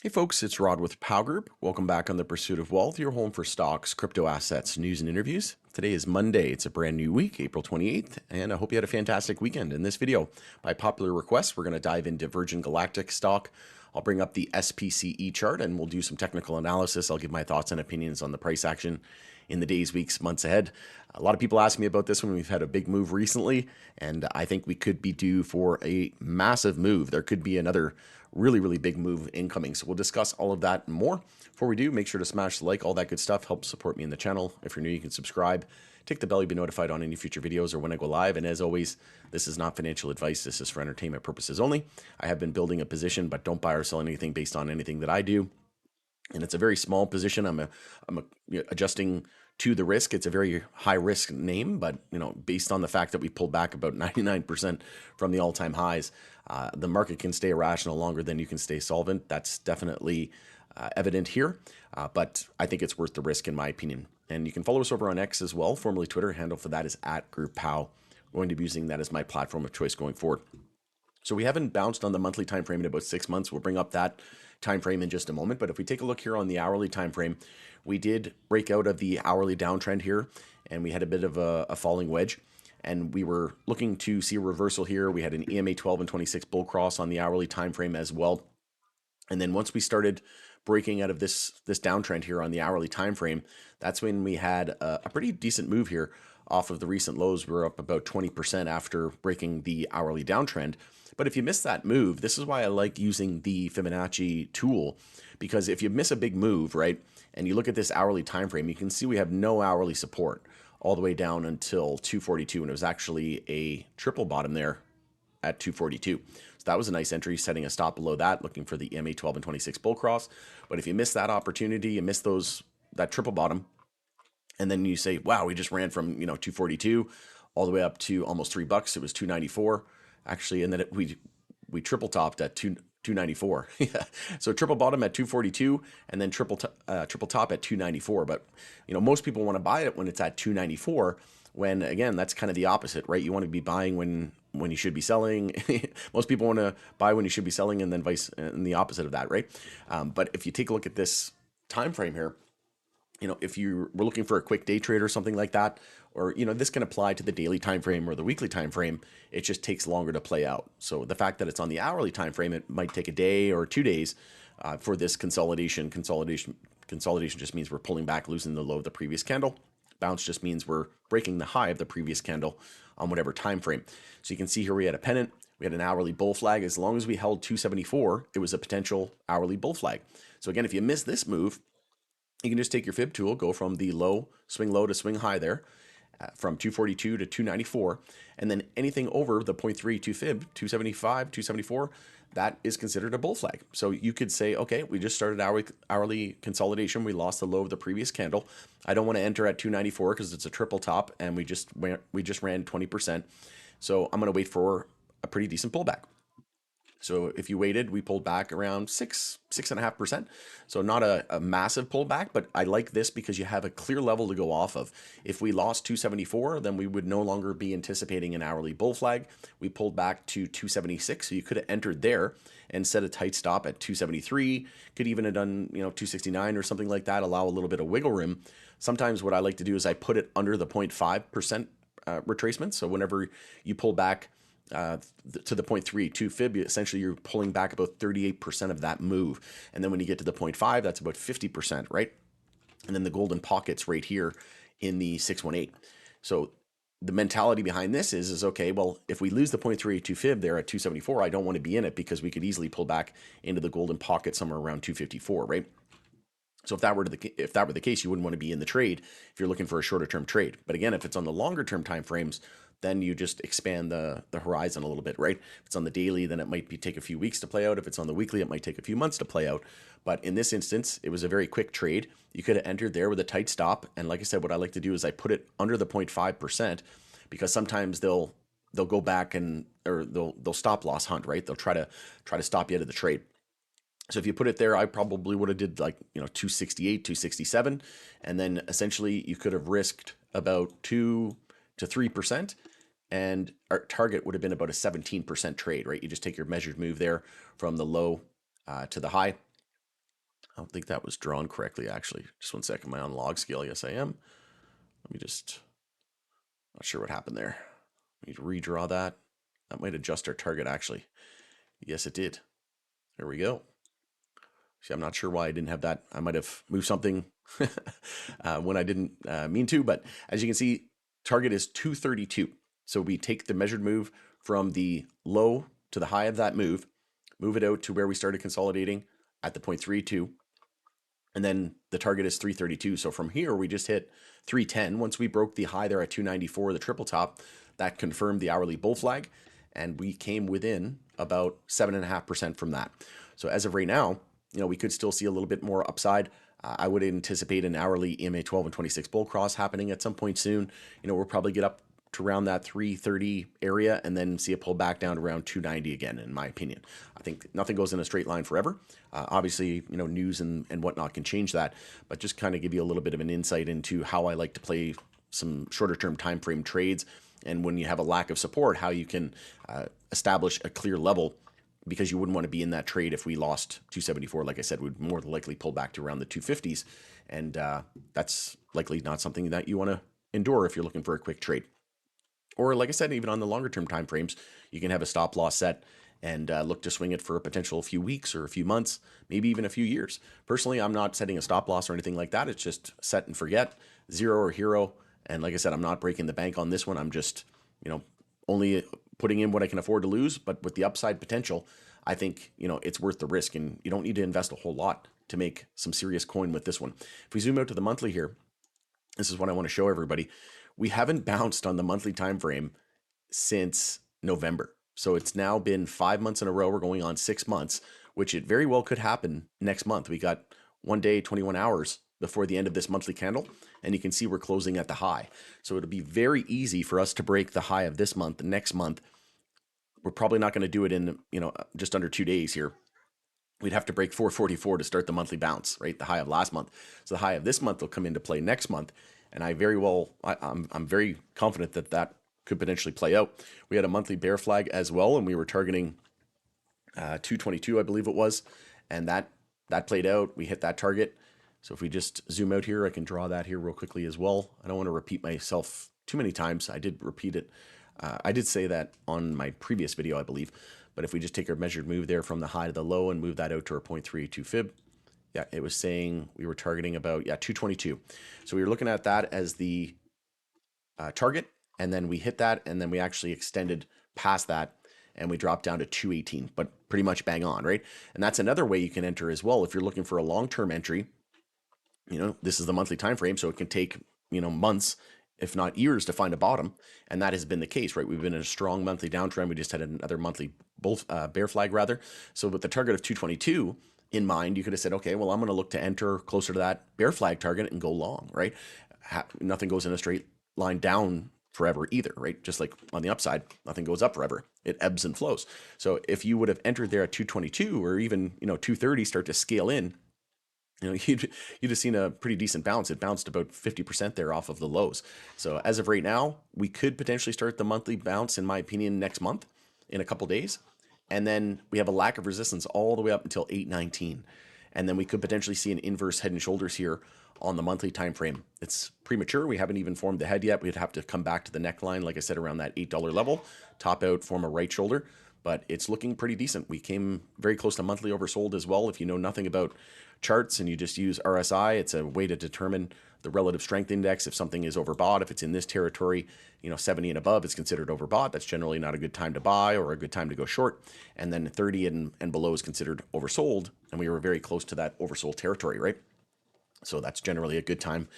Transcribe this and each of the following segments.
Hey folks, it's Rod with Pow Group. Welcome back on The Pursuit of Wealth, your home for stocks, crypto assets, news, and interviews. Today is Monday. It's a brand new week, April 28th, and I hope you had a fantastic weekend. In this video, by popular request, we're going to dive into Virgin Galactic stock. I'll bring up the SPCE chart and we'll do some technical analysis. I'll give my thoughts and opinions on the price action in the days, weeks, months ahead. A lot of people ask me about this one. We've had a big move recently, and I think we could be due for a massive move. There could be another really big move incoming. So we'll discuss all of that and more. Before we do, make sure to smash the like, all that good stuff. Help support me in the channel. If you're new, you can subscribe. Tick the bell to be notified on any future videos or when I go live. And as always, this is not financial advice. This is for entertainment purposes only. I have been building a position, but don't buy or sell anything based on anything that I do. And it's a very small position. Adjusting to the risk. It's a very high risk name, but based on the fact that we pulled back about 99% from the all-time highs, the market can stay irrational longer than you can stay solvent. That's definitely evident here, but I think it's worth the risk in my opinion. And you can follow us over on X as well, formerly Twitter. Handle for that is @GroupPow. I'm going to be using that as my platform of choice going forward. So we haven't bounced on the monthly time frame in about 6 months. We'll bring up that time frame in just a moment. But if we take a look here on the hourly time frame, we did break out of the hourly downtrend here, and we had a bit of a falling wedge. And we were looking to see a reversal here. We had an EMA 12 and 26 bull cross on the hourly time frame as well. And then once we started breaking out of this downtrend here on the hourly time frame, that's when we had a pretty decent move here off of the recent lows. We were up about 20% after breaking the hourly downtrend. But if you miss that move, this is why I like using the Fibonacci tool, because if you miss a big move, right, and you look at this hourly time frame, you can see we have no hourly support all the way down until 242, and it was actually a triple bottom there at 242. So that was a nice entry, setting a stop below that, looking for the EMA 12 and 26 bull cross. But if you miss that opportunity, you miss that triple bottom, and then you say, wow, we just ran from 242 all the way up to almost $3. It was 294 actually, and then we triple topped at 294. Yeah. So triple bottom at 242 and then triple top at 294. But most people want to buy it when it's at 294, when again that's kind of the opposite, right? You want to be buying when you should be selling. Most people want to buy when you should be selling, and then and the opposite of that, right? But if you take a look at this time frame here, if you were looking for a quick day trade or something like that, or this can apply to the daily time frame or the weekly time frame, it just takes longer to play out. So the fact that it's on the hourly time frame, it might take a day or 2 days for this consolidation. Consolidation just means we're pulling back, losing the low of the previous candle. Bounce just means we're breaking the high of the previous candle on whatever time frame. So you can see here we had a pennant, we had an hourly bull flag. As long as we held 274, it was a potential hourly bull flag. So again, if you miss this move, you can just take your fib tool, go from the swing low to swing high there, from 242 to 294, and then anything over the 0.32 fib, 275, 274, that is considered a bull flag. So you could say, okay, we just started hourly consolidation. We lost the low of the previous candle. I don't want to enter at 294 because it's a triple top, and we just ran 20%. So I'm going to wait for a pretty decent pullback. So if you waited, we pulled back around 6.5%. So not a massive pullback, but I like this because you have a clear level to go off of. If we lost 274, then we would no longer be anticipating an hourly bull flag. We pulled back to 276, so you could have entered there and set a tight stop at 273. Could even have done 269 or something like that. Allow a little bit of wiggle room. Sometimes what I like to do is I put it under the 0.5% retracement. So whenever you pull back to the 0.32 fib, essentially you're pulling back about 38% of that move. And then when you get to the 0.5, that's about 50%, right? And then the golden pockets right here in the 618. So the mentality behind this is okay, well, if we lose the 0.32 fib there at 274, I don't want to be in it because we could easily pull back into the golden pocket somewhere around 254, right? So if that were the case, you wouldn't want to be in the trade if you're looking for a shorter term trade. But again, if it's on the longer term time frames, then you just expand the horizon a little bit, right? If it's on the daily, then it might take a few weeks to play out. If it's on the weekly, it might take a few months to play out. But in this instance, it was a very quick trade. You could have entered there with a tight stop. And like I said, what I like to do is I put it under the 0.5%, because sometimes they'll go back or they'll stop loss hunt, right? They'll try to stop you out of the trade. So if you put it there, I probably would have did 268, 267, and then essentially you could have risked about 2 to 3%, and our target would have been about a 17% trade, right? You just take your measured move there from the low to the high, don't think that was drawn correctly, actually. Just one second. Am I on log scale? Yes, I am. Let me just, not sure what happened there. Let me redraw that. That might adjust our target, actually. Yes, it did. There we go. See, I'm not sure why I didn't have that. I might have moved something when I didn't mean to, but as you can see, target is 232. So we take the measured move from the low to the high of that move it out to where we started consolidating at the 0.32, and then the target is 332. So from here, we just hit 310. Once we broke the high there at 294, the triple top, that confirmed the hourly bull flag, and we came within about 7.5% from that. So as of right now, we could still see a little bit more upside. I would anticipate an hourly EMA 12 and 26 bull cross happening at some point soon. We'll probably get up to around that 330 area and then see it pull back down to around 290 again, in my opinion. I think nothing goes in a straight line forever. Obviously, news and whatnot can change that, but just kind of give you a little bit of an insight into how I like to play some shorter term time frame trades. And when you have a lack of support, how you can establish a clear level, because you wouldn't want to be in that trade if we lost 274. Like I said, we'd more than likely pull back to around the 250s. And that's likely not something that you want to endure if you're looking for a quick trade. Or like I said, even on the longer term time frames, you can have a stop loss set and look to swing it for a potential few weeks or a few months, maybe even a few years. Personally, I'm not setting a stop loss or anything like that. It's just set and forget, zero or hero. And like I said, I'm not breaking the bank on this one. I'm just, only putting in what I can afford to lose. But with the upside potential, I think, it's worth the risk, and you don't need to invest a whole lot to make some serious coin with this one. If we zoom out to the monthly here, this is what I want to show everybody. We haven't bounced on the monthly time frame since November. So it's now been 5 months in a row. We're going on 6 months, which it very well could happen next month. We got 1 day, 21 hours before the end of this monthly candle, and you can see we're closing at the high. So it'll be very easy for us to break the high of this month. The next month, we're probably not going to do it in, just under 2 days here. We'd have to break 444 to start the monthly bounce, right? The high of last month. So the high of this month will come into play next month. And I'm very confident that that could potentially play out. We had a monthly bear flag as well, and we were targeting 222, I believe it was. And that played out. We hit that target. So if we just zoom out here, I can draw that here real quickly as well. I don't want to repeat myself too many times. I did repeat it. I did say that on my previous video, I believe. But if we just take our measured move there from the high to the low and move that out to our 0.32 fib, yeah, it was saying we were targeting about, 222. So we were looking at that as the target, and then we hit that, and then we actually extended past that, and we dropped down to 218, but pretty much bang on, right? And that's another way you can enter as well. If you're looking for a long-term entry, this is the monthly time frame, so it can take, months, if not years, to find a bottom. And that has been the case, right? We've been in a strong monthly downtrend. We just had another monthly bear flag rather. So with the target of 222 in mind, you could have said, okay, well, I'm going to look to enter closer to that bear flag target and go long, right? Nothing goes in a straight line down forever either, right? Just like on the upside, nothing goes up forever. It ebbs and flows. So if you would have entered there at 222 or even, 230, start to scale in, you'd have seen a pretty decent bounce. It bounced about 50% there off of the lows. So as of right now, we could potentially start the monthly bounce, in my opinion, next month in a couple days. And then we have a lack of resistance all the way up until 819. And then we could potentially see an inverse head and shoulders here on the monthly time frame. It's premature. We haven't even formed the head yet. We'd have to come back to the neckline, like I said, around that $8 level, top out, form a right shoulder. But it's looking pretty decent. We came very close to monthly oversold as well. If you know nothing about charts and you just use RSI, it's a way to determine the relative strength index. If something is overbought, if it's in this territory, 70 and above, it's considered overbought. That's generally not a good time to buy or a good time to go short. And then 30 and below is considered oversold. And we were very close to that oversold territory, right? So that's generally a good time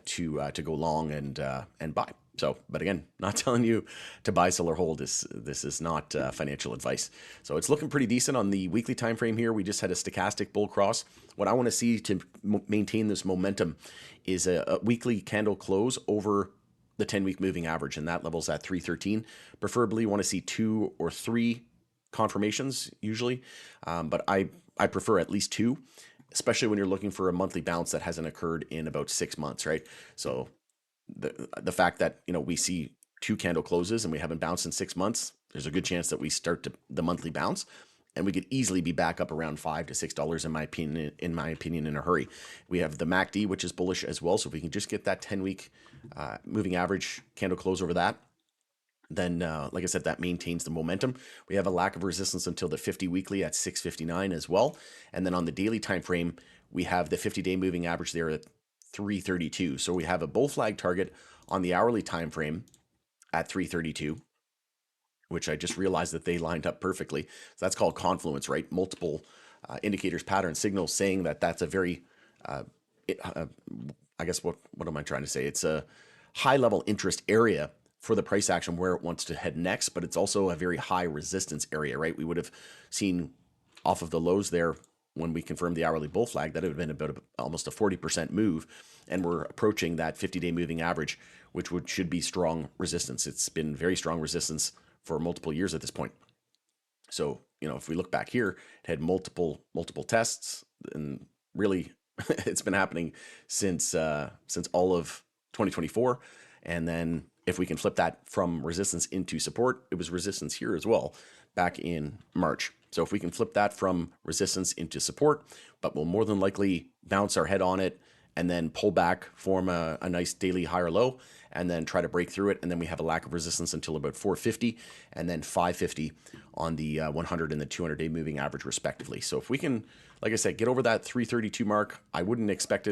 to go long and buy. So, but again, not telling you to buy, sell, or hold. This is not financial advice. So it's looking pretty decent on the weekly time frame here. We just had a stochastic bull cross. What I want to see to maintain this momentum is a weekly candle close over the 10-week moving average, and that level's at 313. Preferably, you want to see 2 or 3 confirmations usually, but I prefer at least 2. Especially when you're looking for a monthly bounce that hasn't occurred in about 6 months, right? So the fact that we see 2 candle closes and we haven't bounced in 6 months, there's a good chance that we start the monthly bounce. and we could easily be back up around $5 to $6 in my opinion, in a hurry. We have the MACD, which is bullish as well. So if we can just get that 10-week moving average candle close over that, then like I said, that maintains the momentum. We have a lack of resistance until the 50 weekly at 659 as well. And then on the daily time frame, we have the 50-day moving average there at 332. So we have a bull flag target on the hourly time frame at 332, which I just realized that they lined up perfectly. So that's called confluence, right? Multiple indicators, patterns, signals saying that that's a very, I guess, what am I trying to say? It's a high level interest area for the price action where it wants to head next, but it's also a very high resistance area, right? We would have seen off of the lows there when we confirmed the hourly bull flag that it would have been about almost a 40% move, and we're approaching that 50-day moving average, which should be strong resistance. It's been very strong resistance for multiple years at this point. So, if we look back here, it had multiple tests, and really it's been happening since all of 2024. And then if we can flip that from resistance into support, it was resistance here as well back in March. So if we can flip that from resistance into support, but we'll more than likely bounce our head on it and then pull back, form a nice daily higher low, and then try to break through it. And then we have a lack of resistance until about 450 and then 550 on the 100 and the 200-day moving average respectively. So if we can, like I said, get over that 332 mark, I wouldn't expect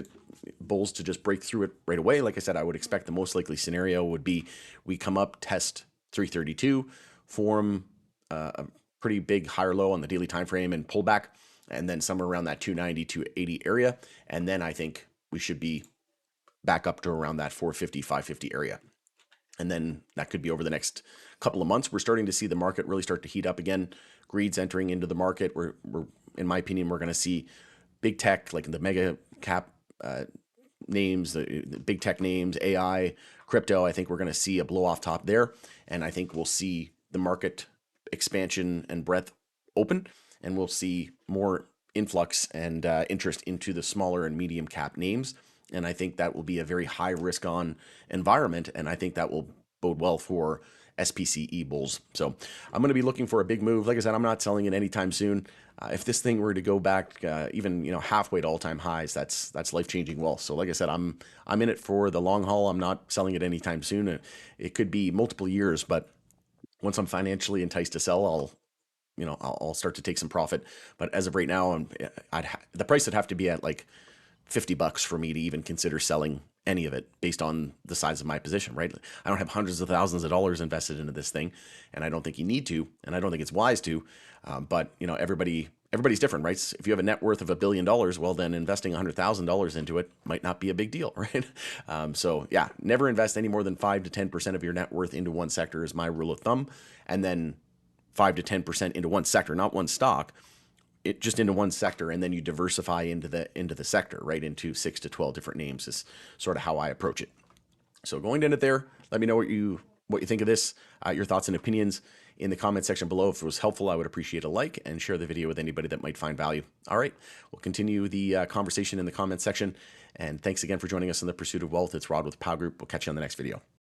bulls to just break through it right away. Like I said, I would expect the most likely scenario would be we come up, test 332, form a pretty big higher low on the daily time frame and pull back, and then somewhere around that 290, 280 area. And then I think we should be back up to around that 450, 550 area. And then that could be over the next couple of months. We're starting to see the market really start to heat up again. Greed's entering into the market. We're in my opinion, we're going to see big tech, like the mega cap names, the big tech names, AI, crypto. I think we're going to see a blow off top there. And I think we'll see the market expansion and breadth open, and we'll see more influx and interest into the smaller and medium cap names. And I think that will be a very high risk on environment. And I think that will bode well for SPCE bulls. So I'm going to be looking for a big move. Like I said, I'm not selling it anytime soon. If this thing were to go back even halfway to all-time highs, that's life-changing wealth. So like I said, I'm in it for the long haul. I'm not selling it anytime soon. It could be multiple years, but once I'm financially enticed to sell, I'll start to take some profit. But as of right now, the price would have to be at like $50 for me to even consider selling any of it based on the size of my position, right? I don't have hundreds of thousands of dollars invested into this thing, and I don't think you need to, and I don't think it's wise to. But everybody's different, right? If you have a net worth of $1 billion, well, then investing $100,000 into it might not be a big deal, right? So yeah, never invest any more than 5 to 10% of your net worth into one sector is my rule of thumb, and then 5 to 10% into one sector, not one stock. Just into one sector, and then you diversify into the sector, right? Into 6 to 12 different names is sort of how I approach it. So going into it there, let me know what you think of this, your thoughts and opinions in the comment section below. If it was helpful, I would appreciate a like and share the video with anybody that might find value. All right, we'll continue the conversation in the comment section. And thanks again for joining us in the Pursuit of Wealth. It's Rod with Pow Group. We'll catch you on the next video.